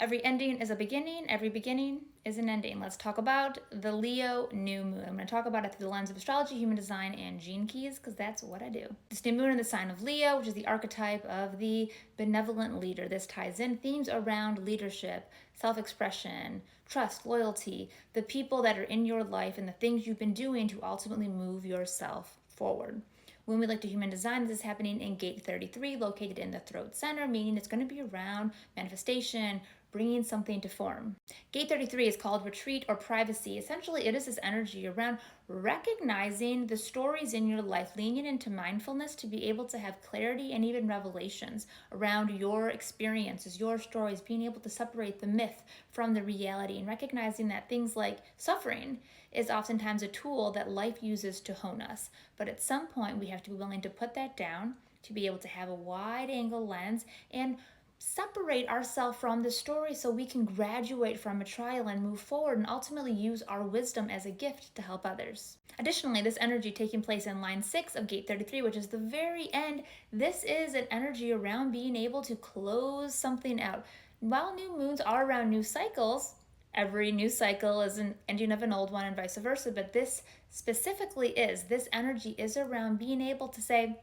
Every ending is a beginning, every beginning is an ending. Let's talk about the Leo new moon. I'm going to talk about it through the lens of astrology, human design, and gene keys, because that's what I do. This new moon in the sign of Leo, which is the archetype of the benevolent leader. This ties in themes around leadership, self-expression, trust, loyalty, the people that are in your life, and the things you've been doing to ultimately move yourself forward. When we look to human design, this is happening in gate 33, located in the throat center, meaning it's going to be around manifestation, bringing something to form. Gate 33 is called retreat or privacy. Essentially, it is this energy around recognizing the stories in your life, leaning into mindfulness to be able to have clarity and even revelations around your experiences, your stories, being able to separate the myth from the reality, and recognizing that things like suffering is oftentimes a tool that life uses to hone us. But at some point, we have to be willing to put that down, to be able to have a wide angle lens and separate ourselves from the story so we can graduate from a trial and move forward and ultimately use our wisdom as a gift to help others. Additionally, this energy taking place in line 6 of gate 33, which is the very end, this is an energy around being able to close something out. While new moons are around new cycles, every new cycle is an ending of an old one and vice versa, but this specifically is, this energy is around being able to say,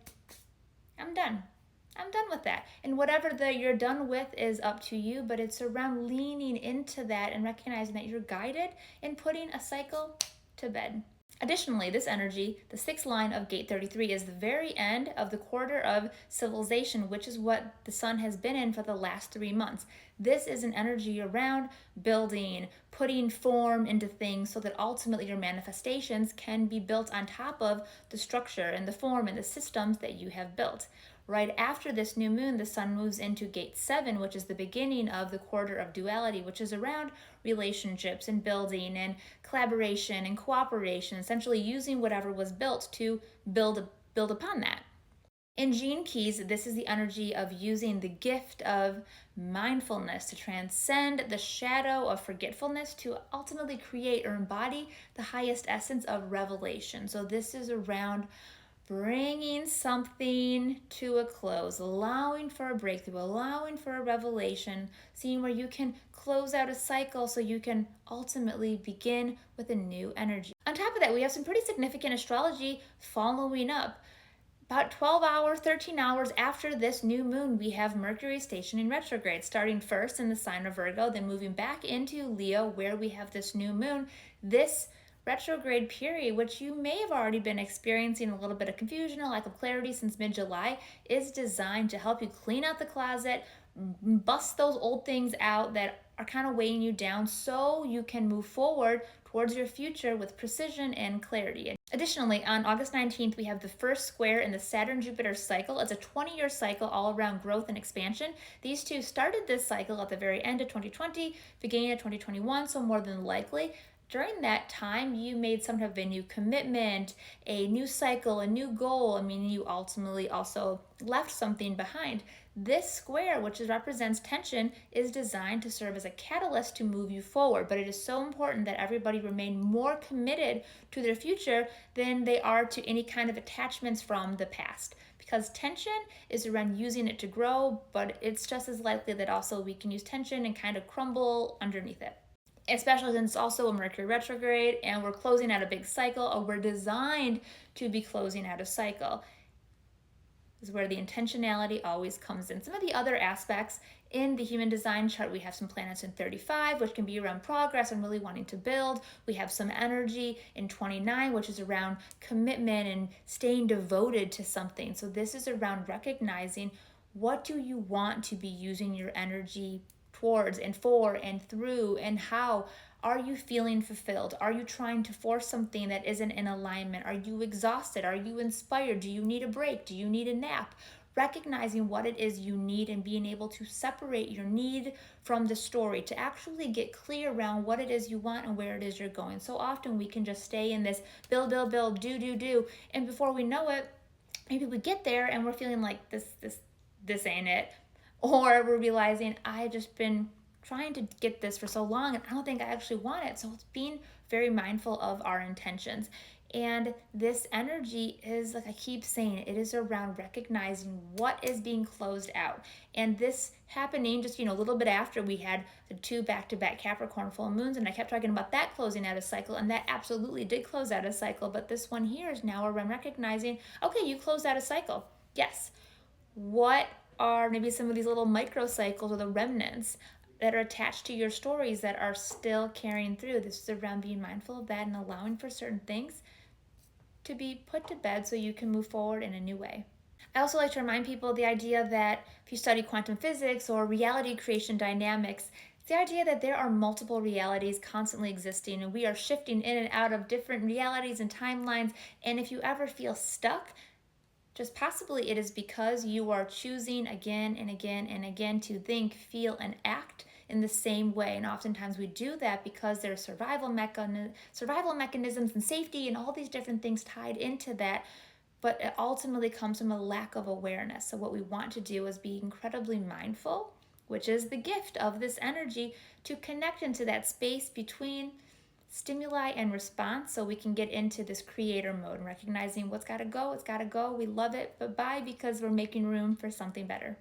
I'm done. I'm done with that. And whatever you're done with is up to you, but it's around leaning into that and recognizing that you're guided in putting a cycle to bed. Additionally, this energy, the sixth line of gate 33, is the very end of the quarter of civilization, which is what the sun has been in for the last 3 months. This is an energy around building, putting form into things so that ultimately your manifestations can be built on top of the structure and the form and the systems that you have built. Right after this new moon, the sun moves into gate 7, which is the beginning of the quarter of duality, which is around relationships and building and collaboration and cooperation, essentially using whatever was built to build upon that. In Gene Keys, this is the energy of using the gift of mindfulness to transcend the shadow of forgetfulness to ultimately create or embody the highest essence of revelation. So this is around bringing something to a close, allowing for a breakthrough, allowing for a revelation, seeing where you can close out a cycle so you can ultimately begin with a new energy. On top of that, we have some pretty significant astrology following up. About 12 hours, 13 hours after this new moon, we have Mercury stationing retrograde, starting first in the sign of Virgo, then moving back into Leo, where we have this new moon. This retrograde period, which you may have already been experiencing a little bit of confusion or lack of clarity since mid-July, is designed to help you clean out the closet, bust those old things out that are kind of weighing you down so you can move forward towards your future with precision and clarity. Additionally, on August 19th, we have the first square in the Saturn-Jupiter cycle. It's a 20-year cycle all around growth and expansion. These two started this cycle at the very end of 2020, beginning of 2021, so more than likely during that time, you made some type of a new commitment, a new cycle, a new goal. I mean, you ultimately also left something behind. This square, which represents tension, is designed to serve as a catalyst to move you forward. But it is so important that everybody remain more committed to their future than they are to any kind of attachments from the past. Because tension is around using it to grow, but it's just as likely that also we can use tension and kind of crumble underneath it, especially since it's also a Mercury retrograde and we're closing out a big cycle, or we're designed to be closing out a cycle. This is where the intentionality always comes in. Some of the other aspects in the human design chart, we have some planets in 35, which can be around progress and really wanting to build. We have some energy in 29, which is around commitment and staying devoted to something. So this is around recognizing, what do you want to be using your energy towards and for and through, and how are you feeling fulfilled? Are you trying to force something that isn't in alignment? Are you exhausted? Are you inspired? Do you need a break? Do you need a nap? Recognizing what it is you need and being able to separate your need from the story to actually get clear around what it is you want and where it is you're going. So often we can just stay in this build, do, and before we know it, maybe we get there and we're feeling like this ain't it. Or we're realizing, I've just been trying to get this for so long and I don't think I actually want it. So it's being very mindful of our intentions. And this energy is, like I keep saying, it is around recognizing what is being closed out. And this happening just, a little bit after we had the 2 back-to-back Capricorn full moons, and I kept talking about that closing out a cycle, and that absolutely did close out a cycle. But this one here is now around recognizing, okay, you closed out a cycle. Yes. What are maybe some of these little microcycles or the remnants that are attached to your stories that are still carrying through? This is around being mindful of that and allowing for certain things to be put to bed so you can move forward in a new way. I also like to remind people the idea that if you study quantum physics or reality creation dynamics, it's the idea that there are multiple realities constantly existing and we are shifting in and out of different realities and timelines. And if you ever feel stuck, just possibly it is because you are choosing again and again and again to think, feel, and act in the same way. And oftentimes we do that because there's survival mechanisms and safety and all these different things tied into that. But it ultimately comes from a lack of awareness. So what we want to do is be incredibly mindful, which is the gift of this energy, to connect into that space between stimuli and response so we can get into this creator mode and recognizing what's got to go, it's got to go. We love it, but bye, because we're making room for something better.